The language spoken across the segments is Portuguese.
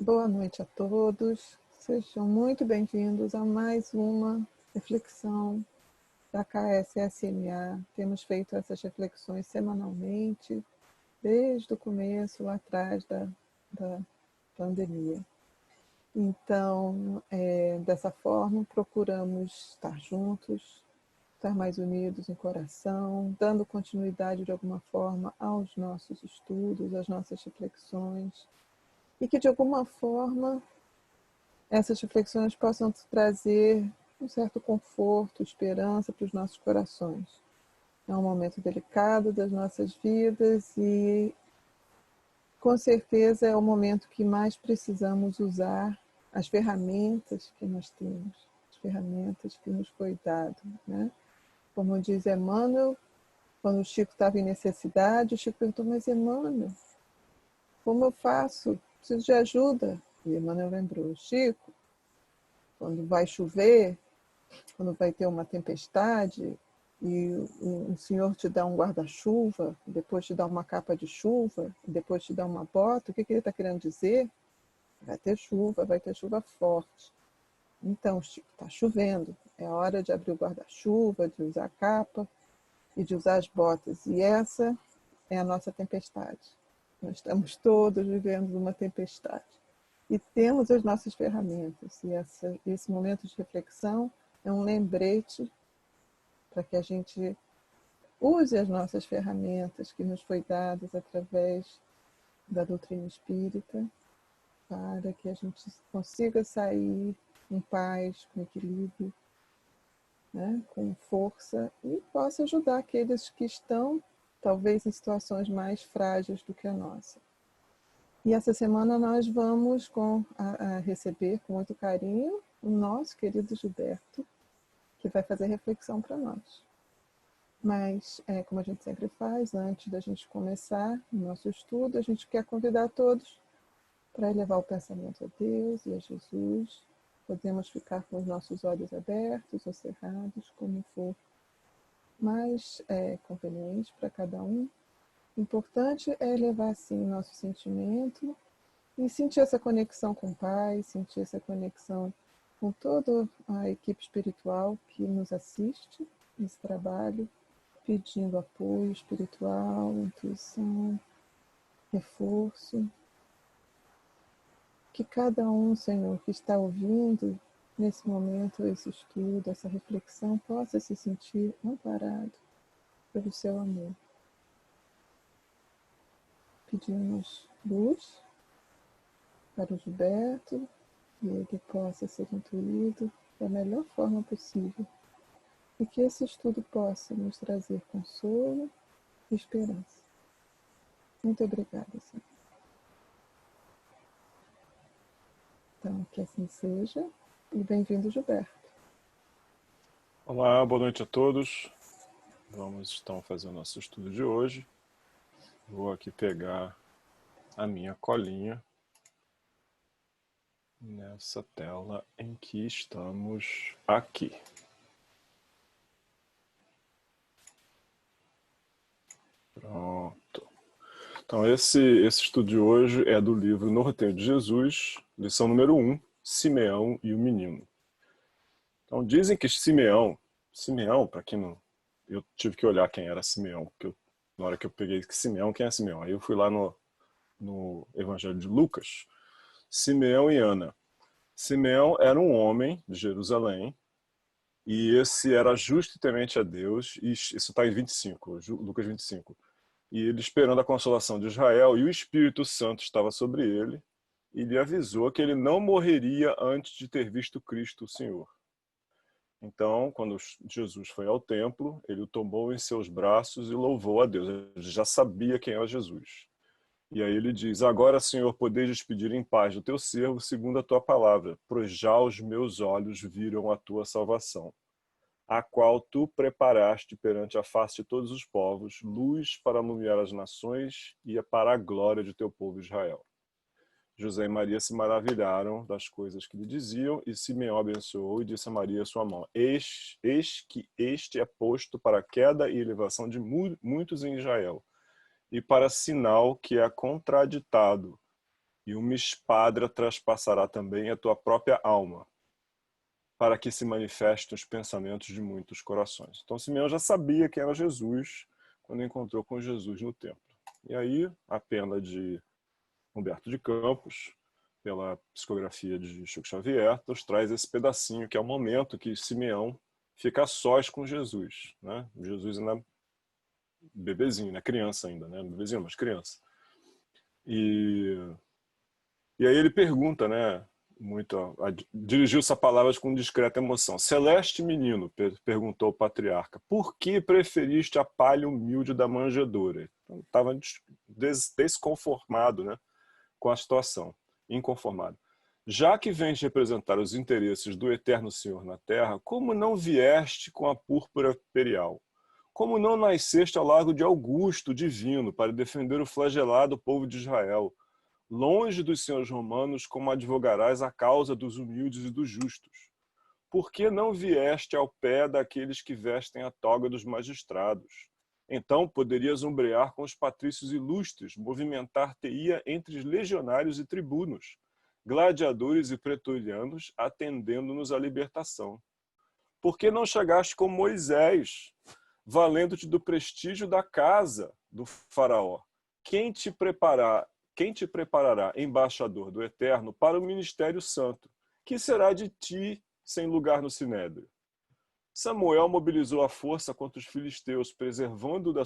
Boa noite a todos. Sejam muito bem-vindos a mais uma reflexão da KSSMA. Temos feito essas reflexões semanalmente, desde o começo, lá atrás da pandemia. Então, dessa forma, procuramos estar juntos, estar mais unidos em coração, dando continuidade de alguma forma aos nossos estudos, às nossas reflexões, e que de alguma forma essas reflexões possam trazer um certo conforto, esperança para os nossos corações. É um momento delicado das nossas vidas e, com certeza, é o momento que mais precisamos usar as ferramentas que nós temos, as ferramentas que nos foi dado, né? Como diz Emmanuel, quando o Chico estava em necessidade, o Chico perguntou: mas Emmanuel, como eu faço? Preciso de ajuda. E Emmanuel lembrou: Chico, quando vai chover, quando vai ter uma tempestade e o Senhor te dá um guarda-chuva, depois te dá uma capa de chuva, depois te dá uma bota, o que ele está querendo dizer? Vai ter chuva forte. Então, Chico, está chovendo, é hora de abrir o guarda-chuva, de usar a capa e de usar as botas. E essa é a nossa tempestade. Nós estamos todos vivendo uma tempestade. E temos as nossas ferramentas. E esse momento de reflexão é um lembrete para que a gente use as nossas ferramentas que nos foi dadas através da doutrina espírita, para que a gente consiga sair com paz, com equilíbrio, né, com força, e possa ajudar aqueles que estão, talvez, em situações mais frágeis do que a nossa. E essa semana nós vamos receber com muito carinho o nosso querido Gilberto, que vai fazer reflexão para nós. Mas, como a gente sempre faz, antes da gente começar o nosso estudo, a gente quer convidar todos para elevar o pensamento a Deus e a Jesus. Podemos ficar com os nossos olhos abertos ou cerrados, como for mais conveniente para cada um. O importante é elevar, sim, o nosso sentimento e sentir essa conexão com o Pai, sentir essa conexão com toda a equipe espiritual que nos assiste nesse trabalho, pedindo apoio espiritual, intuição, reforço. Que cada um, Senhor, que está ouvindo nesse momento esse estudo, essa reflexão, possa se sentir amparado pelo seu amor. Pedimos luz para o Gilberto, que ele possa ser intuído da melhor forma possível e que esse estudo possa nos trazer consolo e esperança. Muito obrigada, Senhor. Então, que assim seja, e bem-vindo, Gilberto. Olá, boa noite a todos. Vamos então fazer o nosso estudo de hoje. Vou aqui pegar a minha colinha nessa tela em que estamos aqui. Pronto. Então esse estudo de hoje é do livro Norteio de Jesus, lição número 1, Simeão e o Menino. Então dizem que Simeão, para quem não... Eu tive que olhar quem era Simeão, porque na hora que eu peguei Simeão, quem é Simeão? Aí eu fui lá no Evangelho de Lucas, Simeão e Ana. Simeão era um homem de Jerusalém, e esse era justo e temente a Deus, e isso está em 25, Lucas 25. E ele esperando a consolação de Israel, e o Espírito Santo estava sobre ele, e lhe avisou que ele não morreria antes de ter visto Cristo, o Senhor. Então, quando Jesus foi ao templo, ele o tomou em seus braços e louvou a Deus. Ele já sabia quem era Jesus. E aí ele diz: agora, Senhor, podeis despedir em paz do teu servo segundo a tua palavra, pois já os meus olhos viram a tua salvação, a qual tu preparaste perante a face de todos os povos, luz para iluminar as nações e para a glória de teu povo Israel. José e Maria se maravilharam das coisas que lhe diziam, e Simeão abençoou e disse a Maria, sua mão: eis que este é posto para a queda e elevação de muitos em Israel, e para sinal que é contraditado, e uma espada traspassará também a tua própria alma, para que se manifestem os pensamentos de muitos corações. Então Simeão já sabia quem era Jesus quando encontrou com Jesus no templo. E aí, a pena de Humberto de Campos, pela psicografia de Chico Xavier, nos traz esse pedacinho, que é o momento que Simeão fica a sós com Jesus, né? Jesus ainda bebezinho, né? Criança ainda, né? Bebezinho, mas criança. E aí ele pergunta, né? Dirigiu essas palavras com discreta emoção. Celeste menino, perguntou o patriarca, por que preferiste a palha humilde da manjedoura? Então, estava desconformado, né, com a situação, inconformado. Já que vens representar os interesses do eterno Senhor na terra, como não vieste com a púrpura imperial? Como não nasceste ao largo de Augusto divino para defender o flagelado povo de Israel? Longe dos senhores romanos, como advogarás a causa dos humildes e dos justos? Por que não vieste ao pé daqueles que vestem a toga dos magistrados? Então poderias ombrear com os patrícios ilustres, movimentar-te-ia entre os legionários e tribunos, gladiadores e pretorianos, atendendo-nos à libertação. Por que não chegaste com Moisés, valendo-te do prestígio da casa do faraó? Quem te preparará embaixador do Eterno para o ministério santo? Que será de ti sem lugar no sinédrio? Samuel mobilizou a força contra os filisteus, preservando da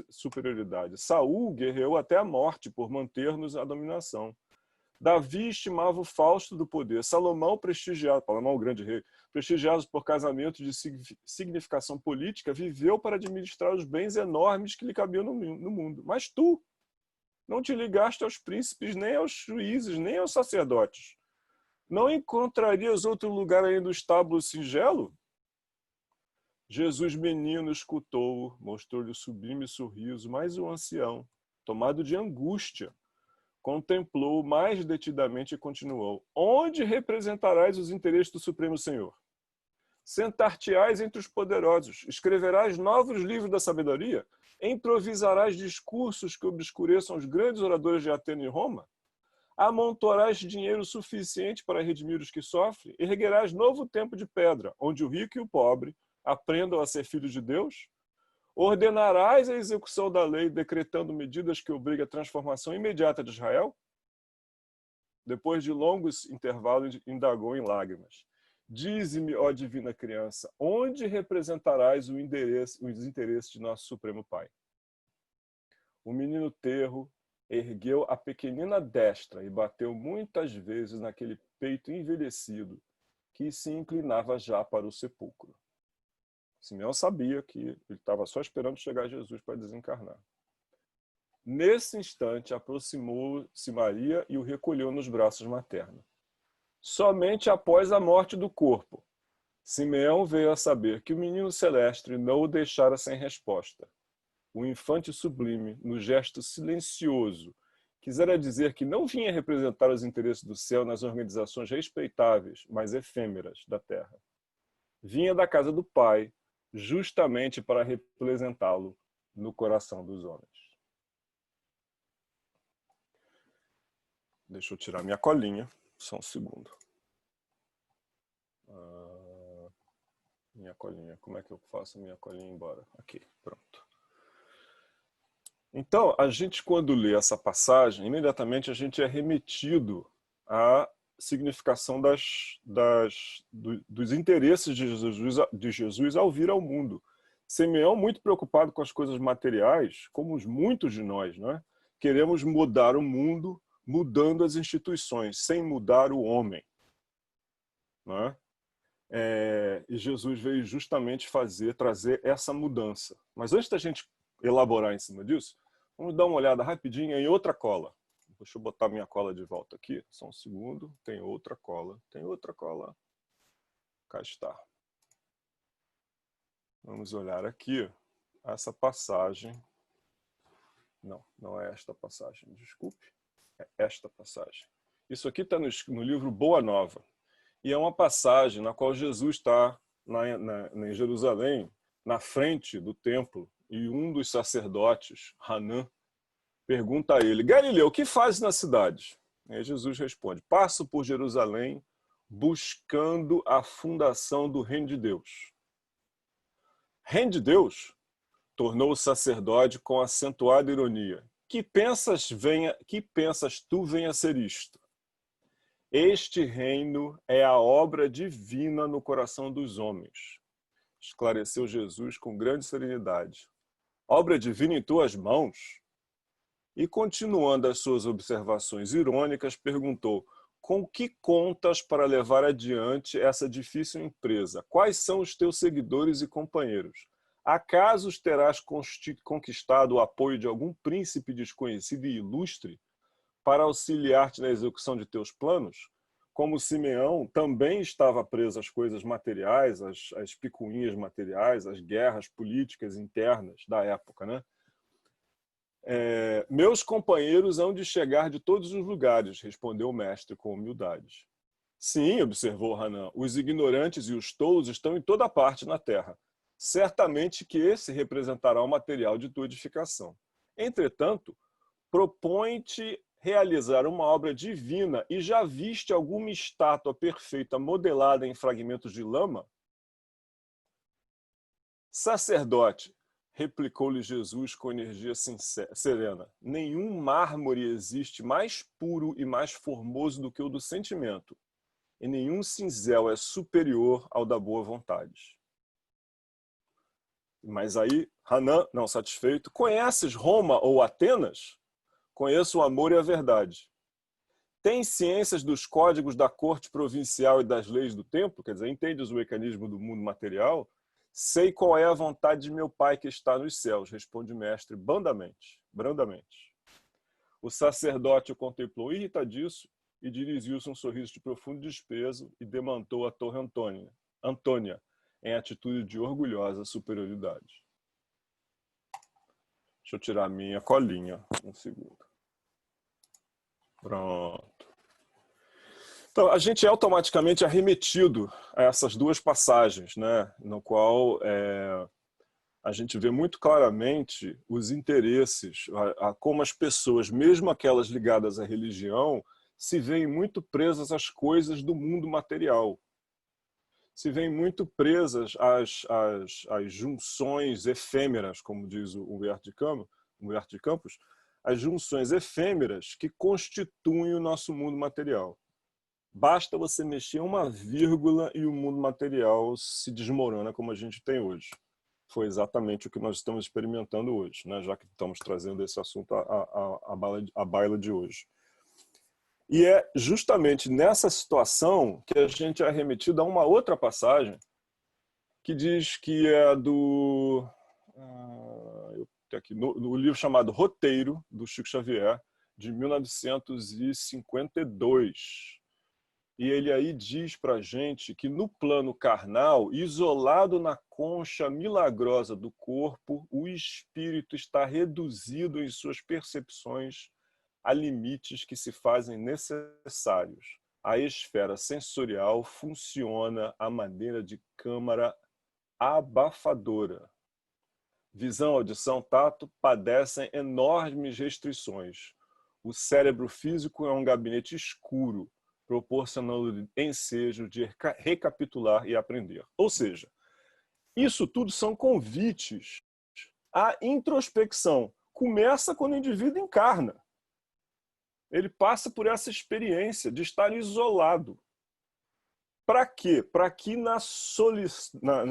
superioridade. Saul guerreou até a morte por manter-nos a dominação. Davi estimava o Fausto do poder. Salomão, o grande rei, prestigiado por casamentos de significação política, viveu para administrar os bens enormes que lhe cabiam no mundo. Mas tu não te ligaste aos príncipes, nem aos juízes, nem aos sacerdotes. Não encontrarias outro lugar além do estábulo singelo? Jesus menino escutou-o, mostrou-lhe o sublime sorriso, mas o ancião, tomado de angústia, contemplou mais detidamente e continuou: onde representarás os interesses do Supremo Senhor? Sentar-te-ás entre os poderosos, escreverás novos livros da sabedoria, improvisarás discursos que obscureçam os grandes oradores de Atenas e Roma, amontoarás dinheiro suficiente para redimir os que sofrem, erguerás novo templo de pedra, onde o rico e o pobre aprendam a ser filhos de Deus, ordenarás a execução da lei, decretando medidas que obriguem a transformação imediata de Israel? Depois de longos intervalos, indagou em lágrimas: dize-me, ó divina criança, onde representarás os interesses de nosso Supremo Pai? O menino terro ergueu a pequenina destra e bateu muitas vezes naquele peito envelhecido que se inclinava já para o sepulcro. Simeão sabia que ele estava só esperando chegar Jesus para desencarnar. Nesse instante, aproximou-se Maria e o recolheu nos braços maternos. Somente após a morte do corpo, Simeão veio a saber que o menino celeste não o deixara sem resposta. O infante sublime, no gesto silencioso, quisera dizer que não vinha representar os interesses do céu nas organizações respeitáveis, mas efêmeras da terra. Vinha da casa do Pai, justamente para representá-lo no coração dos homens. Deixa eu tirar minha colinha, só um segundo. Minha colinha, como é que eu faço minha colinha embora? Aqui, pronto. Então, a gente, quando lê essa passagem, imediatamente a gente é remetido à significação dos interesses de Jesus ao vir ao mundo. Simeão, muito preocupado com as coisas materiais, como muitos de nós, né? Queremos mudar o mundo mudando as instituições, sem mudar o homem. Né? E Jesus veio justamente trazer essa mudança. Mas antes da gente elaborar em cima disso, vamos dar uma olhada rapidinho em outra cola. Deixa eu botar minha cola de volta aqui, só um segundo. Tem outra cola, Cá está. Vamos olhar aqui essa passagem. Não é esta passagem, desculpe. É esta passagem. Isso aqui está no livro Boa Nova. E é uma passagem na qual Jesus está em Jerusalém, na frente do templo, e um dos sacerdotes, Hanã, pergunta a ele: Galileu, o que fazes na cidade? Aí Jesus responde: passo por Jerusalém buscando a fundação do reino de Deus. Reino de Deus? Tornou o sacerdote com acentuada ironia. Que pensas tu venha a ser isto? Este reino é a obra divina no coração dos homens, esclareceu Jesus com grande serenidade. Obra divina em tuas mãos? E, continuando as suas observações irônicas, perguntou: com que contas para levar adiante essa difícil empresa? Quais são os teus seguidores e companheiros? Acaso terás conquistado o apoio de algum príncipe desconhecido e ilustre para auxiliar-te na execução de teus planos? Como Simeão também estava preso às coisas materiais, às picuinhas materiais, às guerras políticas internas da época, né? Meus companheiros hão de chegar de todos os lugares, respondeu o mestre com humildade. Sim, observou Hanan, os ignorantes e os tolos estão em toda parte na terra. Certamente que esse representará o material de tua edificação. Entretanto, propõe-te realizar uma obra divina e já viste alguma estátua perfeita modelada em fragmentos de lama? Sacerdote, replicou-lhe Jesus com energia serena, nenhum mármore existe mais puro e mais formoso do que o do sentimento, e nenhum cinzel é superior ao da boa vontade. Mas aí, Hanan, não satisfeito, conheces Roma ou Atenas? Conheço o amor e a verdade. Tens ciências dos códigos da corte provincial e das leis do templo? Quer dizer, entendes o mecanismo do mundo material? Sei qual é a vontade de meu Pai que está nos céus, responde o mestre brandamente. O sacerdote o contemplou irritadiço e dirigiu-se um sorriso de profundo desprezo e demantou a torre Antônia, em atitude de orgulhosa superioridade. Deixa eu tirar a minha colinha. Um segundo. Pronto. Então, a gente é automaticamente arremetido a essas duas passagens, né, no qual a gente vê muito claramente os interesses, como as pessoas, mesmo aquelas ligadas à religião, se veem muito presas às coisas do mundo material. Se veem muito presas às junções efêmeras, como diz o Humberto de Campos, as junções efêmeras que constituem o nosso mundo material. Basta você mexer uma vírgula e o mundo material se desmorona como a gente tem hoje. Foi exatamente o que nós estamos experimentando hoje, né? Já que estamos trazendo esse assunto à baila de hoje. E é justamente nessa situação que a gente é remetido a uma outra passagem que diz que é do... aqui, no livro chamado Roteiro, do Chico Xavier, de 1952. E ele aí diz para a gente que no plano carnal, isolado na concha milagrosa do corpo, o espírito está reduzido em suas percepções a limites que se fazem necessários. A esfera sensorial funciona à maneira de câmara abafadora. Visão, audição, tato padecem enormes restrições. O cérebro físico é um gabinete escuro, proporcionando ensejo de recapitular e aprender. Ou seja, isso tudo são convites à introspecção. Começa quando o indivíduo encarna. Ele passa por essa experiência de estar isolado. Para quê? Para que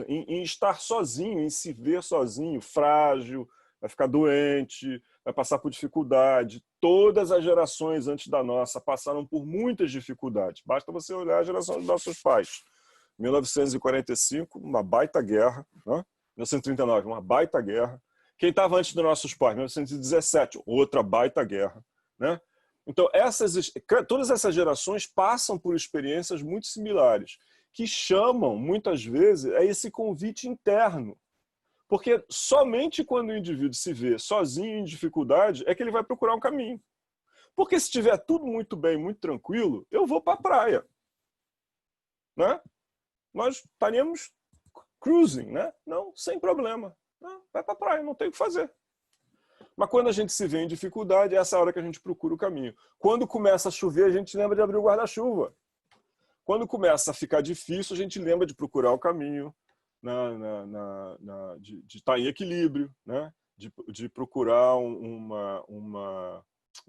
em estar sozinho, em se ver sozinho, frágil, vai ficar doente, vai passar por dificuldade. Todas as gerações antes da nossa passaram por muitas dificuldades. Basta você olhar a geração dos nossos pais. 1945, uma baita guerra. Né? 1939, uma baita guerra. Quem estava antes dos nossos pais? 1917, outra baita guerra. Né? Então, todas essas gerações passam por experiências muito similares, que chamam, muitas vezes, a esse convite interno. Porque somente quando o indivíduo se vê sozinho, em dificuldade, é que ele vai procurar um caminho. Porque se estiver tudo muito bem, muito tranquilo, eu vou para a praia. Né? Nós estaríamos cruising, né? Não, sem problema. Não, vai para a praia, não tem o que fazer. Mas quando a gente se vê em dificuldade, é essa hora que a gente procura o caminho. Quando começa a chover, a gente lembra de abrir o guarda-chuva. Quando começa a ficar difícil, a gente lembra de procurar o caminho, de estar em equilíbrio, né? De procurar um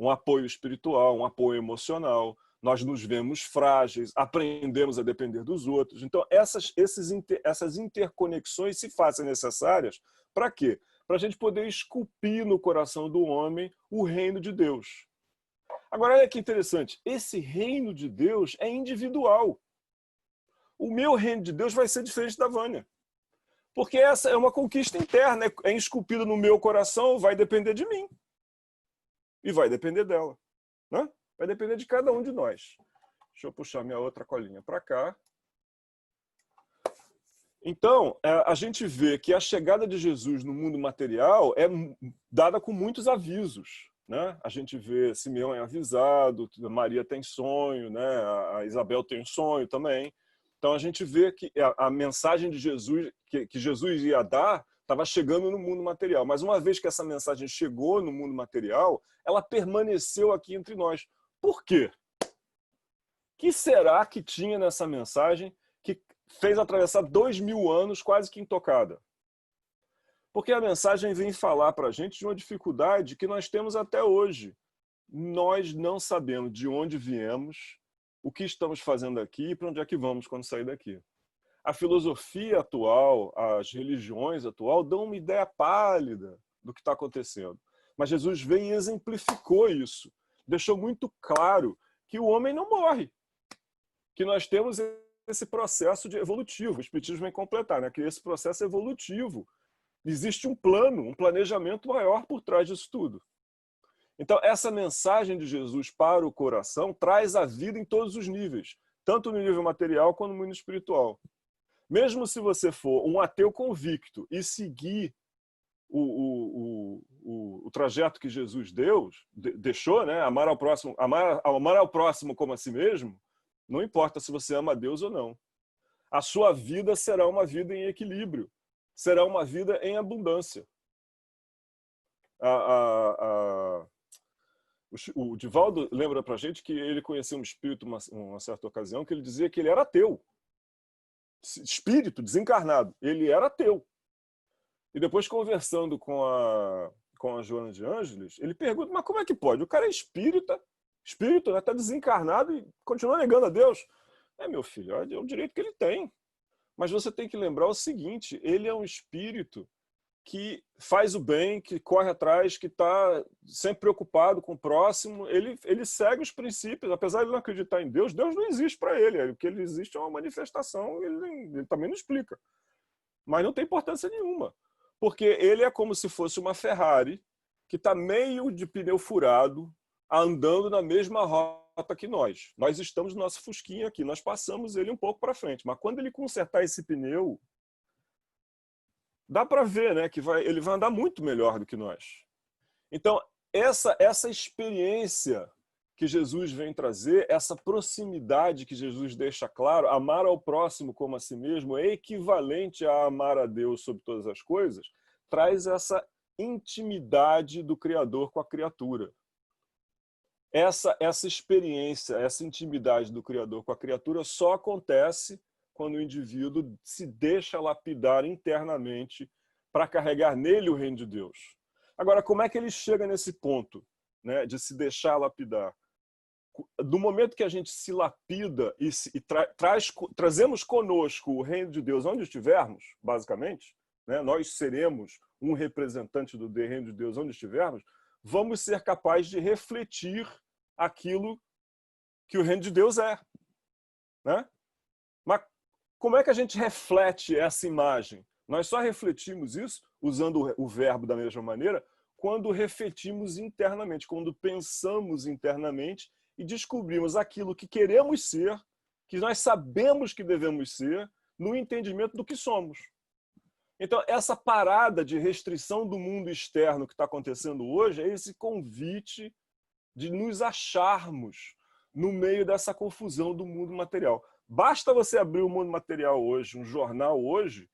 apoio espiritual, um apoio emocional. Nós nos vemos frágeis, aprendemos a depender dos outros. Então, essas interconexões se fazem necessárias para quê? Para a gente poder esculpir no coração do homem o reino de Deus. Agora, olha que interessante. Esse reino de Deus é individual. O meu reino de Deus vai ser diferente da Vânia. Porque essa é uma conquista interna, é esculpido no meu coração, vai depender de mim. E vai depender dela. Né? Vai depender de cada um de nós. Deixa eu puxar minha outra colinha para cá. Então, a gente vê que a chegada de Jesus no mundo material é dada com muitos avisos. Né? A gente vê Simeão é avisado, Maria tem sonho, né? A Isabel tem um sonho também. Então a gente vê que a mensagem de Jesus, que Jesus ia dar, estava chegando no mundo material. Mas uma vez que essa mensagem chegou no mundo material, ela permaneceu aqui entre nós. Por quê? O que será que tinha nessa mensagem que fez atravessar 2000 anos quase que intocada? Porque a mensagem vem falar para a gente de uma dificuldade que nós temos até hoje. Nós não sabemos de onde viemos, o que estamos fazendo aqui e para onde é que vamos quando sair daqui. A filosofia atual, as religiões atuais dão uma ideia pálida do que está acontecendo. Mas Jesus veio e exemplificou isso. Deixou muito claro que o homem não morre. Que nós temos esse processo evolutivo. O Espiritismo vem completar, né? Que esse processo evolutivo. Existe um plano, um planejamento maior por trás disso tudo. Então, essa mensagem de Jesus para o coração traz a vida em todos os níveis, tanto no nível material quanto no mundo espiritual. Mesmo se você for um ateu convicto e seguir o trajeto que Jesus deixou, né? Amar ao próximo como a si mesmo, não importa se você ama a Deus ou não. A sua vida será uma vida em equilíbrio, será uma vida em abundância. O Divaldo lembra pra gente que ele conheceu um espírito uma certa ocasião que ele dizia que ele era ateu. Espírito desencarnado. Ele era ateu. E depois, conversando com a Joana de Ângeles, ele pergunta, mas como é que pode? O cara é espírita, né? Está desencarnado e continua negando a Deus. Meu filho, é o direito que ele tem. Mas você tem que lembrar o seguinte, ele é um espírito que faz o bem, que corre atrás, que está sempre preocupado com o próximo. Ele segue os princípios, apesar de ele não acreditar em Deus, Deus não existe para ele. O que ele existe é uma manifestação, ele também não explica. Mas não tem importância nenhuma. Porque ele é como se fosse uma Ferrari que está meio de pneu furado, andando na mesma rota que nós. Nós estamos no nosso fusquinha aqui, nós passamos ele um pouco para frente. Mas quando ele consertar esse pneu, dá para ver, né, que ele vai andar muito melhor do que nós. Então, essa experiência que Jesus vem trazer, essa proximidade que Jesus deixa claro, amar ao próximo como a si mesmo, é equivalente a amar a Deus sobre todas as coisas, traz essa intimidade do Criador com a criatura. Essa experiência, essa intimidade do Criador com a criatura só acontece quando o indivíduo se deixa lapidar internamente para carregar nele o reino de Deus. Agora, como é que ele chega nesse ponto, né, de se deixar lapidar? Do momento que a gente se lapida e trazemos conosco o reino de Deus onde estivermos, basicamente, né, nós seremos um representante do reino de Deus onde estivermos, vamos ser capazes de refletir aquilo que o reino de Deus é. Né? Mas como é que a gente reflete essa imagem? Nós só refletimos isso, usando o verbo da mesma maneira, quando refletimos internamente, quando pensamos internamente e descobrimos aquilo que queremos ser, que nós sabemos que devemos ser, no entendimento do que somos. Então, essa parada de restrição do mundo externo que está acontecendo hoje é esse convite de nos acharmos no meio dessa confusão do mundo material. Basta você abrir o mundo material hoje, um jornal hoje,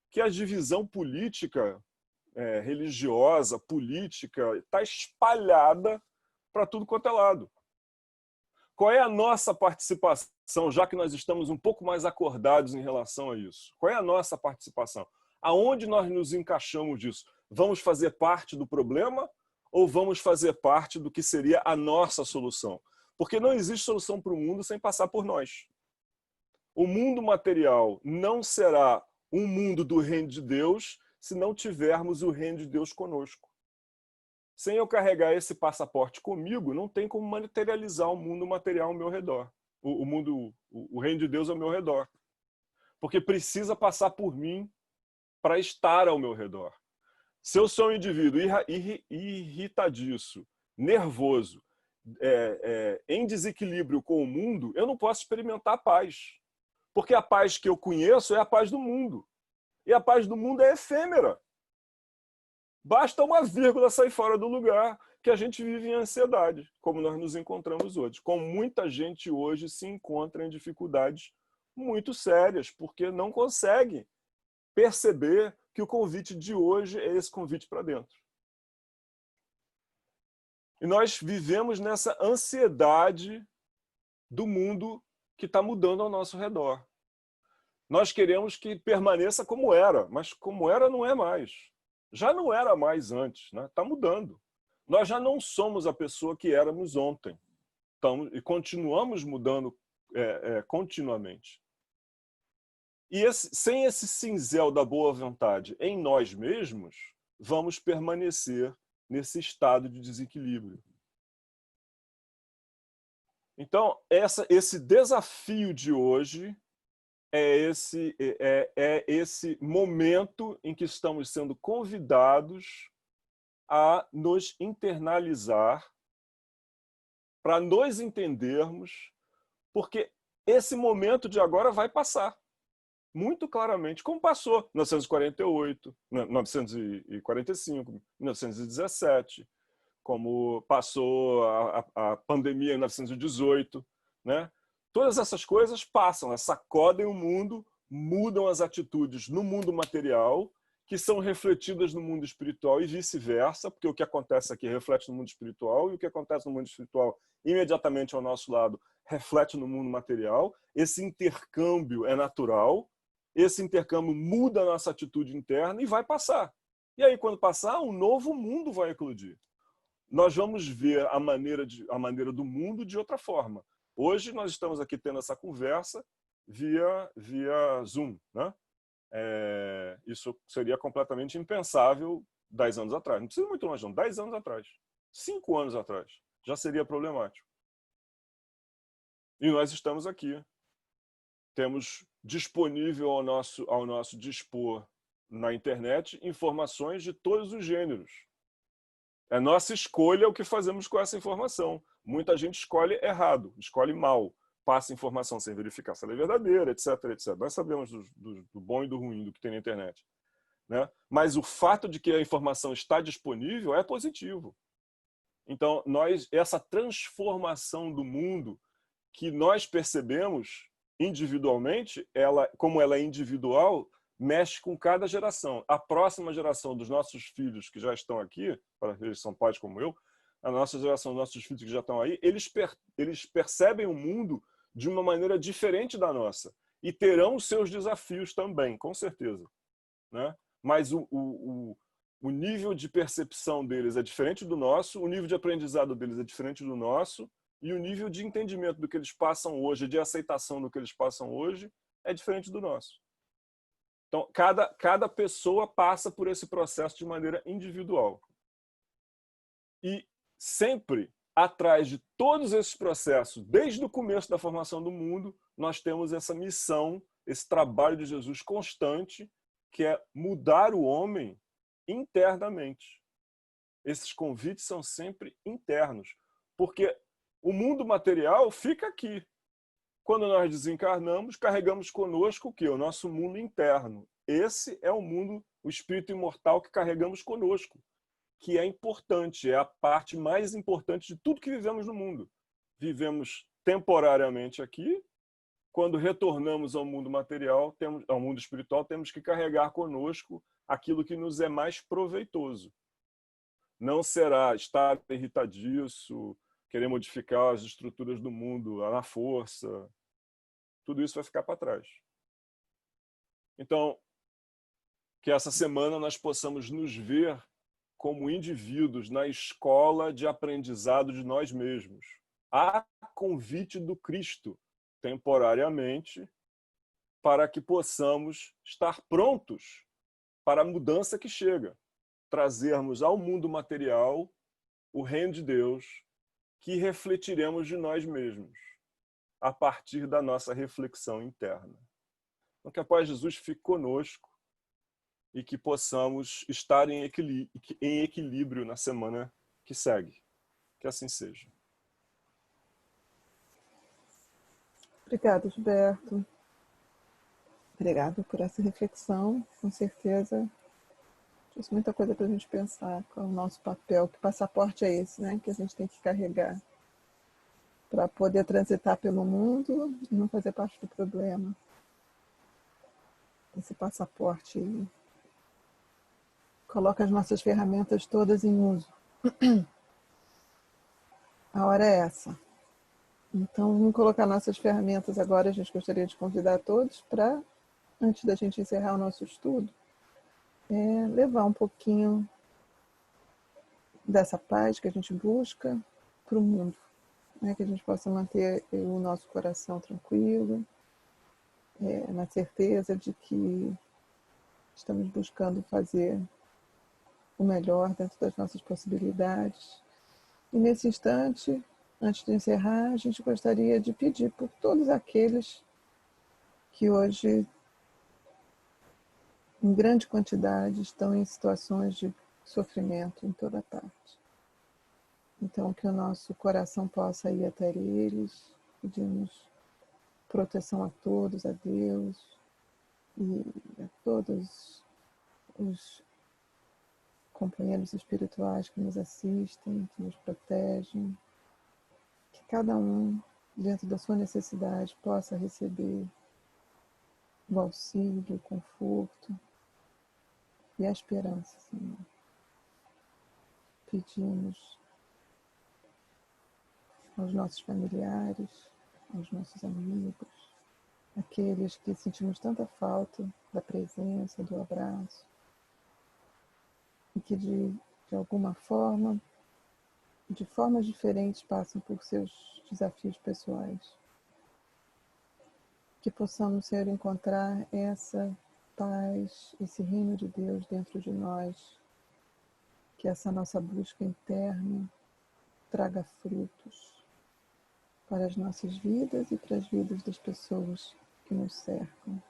que a divisão política religiosa, política, está espalhada para tudo quanto é lado. Qual é a nossa participação, já que nós estamos um pouco mais acordados em relação a isso? Qual é a nossa participação? Aonde nós nos encaixamos disso? Vamos fazer parte do problema ou vamos fazer parte do que seria a nossa solução? Porque não existe solução para o mundo sem passar por nós. O mundo material não será um mundo do reino de Deus se não tivermos o reino de Deus conosco. Sem eu carregar esse passaporte comigo, não tem como materializar o mundo material ao meu redor. O reino de Deus ao meu redor. Porque precisa passar por mim para estar ao meu redor. Se eu sou um indivíduo irritadiço, nervoso, em desequilíbrio com o mundo, eu não posso experimentar a paz. Porque a paz que eu conheço é a paz do mundo. E a paz do mundo é efêmera. Basta uma vírgula sair fora do lugar que a gente vive em ansiedade, como nós nos encontramos hoje. Como muita gente hoje se encontra em dificuldades muito sérias, porque não consegue perceber que o convite de hoje é esse convite para dentro. E nós vivemos nessa ansiedade do mundo que está mudando ao nosso redor. Nós queremos que permaneça como era, mas como era não é mais. Já não era mais antes, né? Está mudando. Nós já não somos a pessoa que éramos ontem. E continuamos mudando continuamente. E sem esse cinzel da boa vontade em nós mesmos, vamos permanecer nesse estado de desequilíbrio. Então, esse desafio de hoje é esse momento em que estamos sendo convidados a nos internalizar, para nos entendermos, porque esse momento de agora vai passar, muito claramente, como passou em 1948, 1945, 1917, como passou a pandemia em 1918, né? Todas essas coisas passam, sacodem o mundo, mudam as atitudes no mundo material, que são refletidas no mundo espiritual e vice-versa, porque o que acontece aqui reflete no mundo espiritual e o que acontece no mundo espiritual imediatamente ao nosso lado reflete no mundo material. Esse intercâmbio é natural, esse intercâmbio muda a nossa atitude interna e vai passar. E aí, quando passar, um novo mundo vai eclodir. Nós vamos ver a maneira do mundo de outra forma. Hoje nós estamos aqui tendo essa conversa via Zoom, né? Isso seria completamente impensável 10 anos atrás. Não precisa muito longe, não. 10 anos atrás. 5 anos atrás. Já seria problemático. E nós estamos aqui. Temos disponível ao nosso dispor na internet informações de todos os gêneros. É nossa escolha o que fazemos com essa informação. Muita gente escolhe errado, escolhe mal, passa informação sem verificar se ela é verdadeira, etc, etc. Nós sabemos do bom e do ruim do que tem na internet, né? Mas o fato de que a informação está disponível é positivo. Então, essa transformação do mundo que nós percebemos individualmente, como ela é individual, mexe com cada geração. A próxima geração dos nossos filhos que já estão aqui, para eles são pais como eu, a nossa geração, nossos filhos que já estão aí, eles percebem o mundo de uma maneira diferente da nossa e terão os seus desafios também, com certeza, né? Mas o nível de percepção deles é diferente do nosso, o nível de aprendizado deles é diferente do nosso e o nível de entendimento do que eles passam hoje, de aceitação do que eles passam hoje, é diferente do nosso. Então, cada pessoa passa por esse processo de maneira individual. E sempre atrás de todos esses processos, desde o começo da formação do mundo, nós temos essa missão, esse trabalho de Jesus constante, que é mudar o homem internamente. Esses convites são sempre internos, porque o mundo material fica aqui. Quando nós desencarnamos, carregamos conosco o quê? O nosso mundo interno. Esse é o mundo, o espírito imortal que carregamos conosco, que é importante, é a parte mais importante de tudo que vivemos no mundo. Vivemos temporariamente aqui, quando retornamos ao mundo material, ao mundo espiritual, temos que carregar conosco aquilo que nos é mais proveitoso. Não será estar irritadiço, querer modificar as estruturas do mundo na força. Tudo isso vai ficar para trás. Então, que essa semana nós possamos nos ver como indivíduos na escola de aprendizado de nós mesmos, a convite do Cristo, temporariamente, para que possamos estar prontos para a mudança que chega, trazermos ao mundo material o reino de Deus, que refletiremos de nós mesmos, a partir da nossa reflexão interna. Então, que a paz de Jesus fique conosco e que possamos estar em equilíbrio na semana que segue. Que assim seja. Obrigada, Gilberto. Obrigada por essa reflexão. Com certeza, trouxe muita coisa para a gente pensar. Qual é o nosso papel? Que passaporte é esse, né? Que a gente tem que carregar para poder transitar pelo mundo e não fazer parte do problema. Esse passaporte coloca as nossas ferramentas todas em uso. A hora é essa. Então, vamos colocar nossas ferramentas agora. A gente gostaria de convidar todos para, antes da gente encerrar o nosso estudo, levar um pouquinho dessa paz que a gente busca para o mundo, né? Que a gente possa manter o nosso coração tranquilo, na certeza de que estamos buscando fazer o melhor dentro das nossas possibilidades. E nesse instante, antes de encerrar, a gente gostaria de pedir por todos aqueles que hoje, em grande quantidade, estão em situações de sofrimento em toda parte. Então, que o nosso coração possa ir até eles, pedimos proteção a todos, a Deus e a todos os companheiros espirituais que nos assistem, que nos protegem, que cada um, dentro da sua necessidade, possa receber o auxílio, o conforto e a esperança, Senhor. Pedimos aos nossos familiares, aos nossos amigos, aqueles que sentimos tanta falta da presença, do abraço, e que de alguma forma, de formas diferentes, passam por seus desafios pessoais. Que possamos, Senhor, encontrar essa paz, esse reino de Deus dentro de nós, que essa nossa busca interna traga frutos para as nossas vidas e para as vidas das pessoas que nos cercam.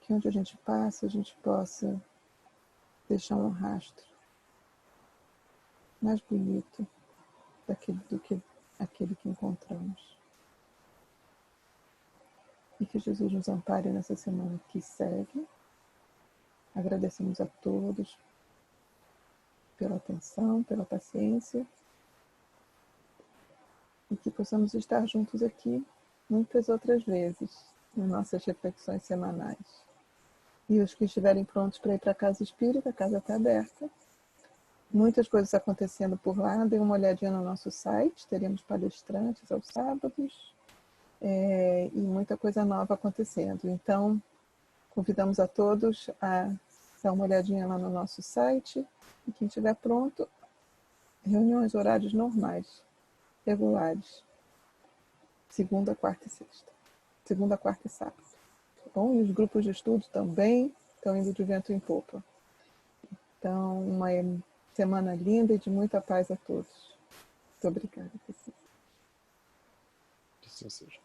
Que onde a gente passa, a gente possa deixar um rastro mais bonito do que aquele que encontramos. E que Jesus nos ampare nessa semana que segue. Agradecemos a todos pela atenção, pela paciência, e que possamos estar juntos aqui muitas outras vezes, nas nossas reflexões semanais. E os que estiverem prontos para ir para a Casa Espírita, a casa está aberta. Muitas coisas acontecendo por lá, dê uma olhadinha no nosso site, teremos palestrantes aos sábados, e muita coisa nova acontecendo. Então, convidamos a todos a dar uma olhadinha lá no nosso site, e quem estiver pronto, reuniões, horários normais, regulares, segunda, quarta e sexta. Segunda, quarta e sábado. Tá bom? E os grupos de estudo também estão indo de vento em popa. Então, uma semana linda e de muita paz a todos. Muito obrigada. Que assim seja.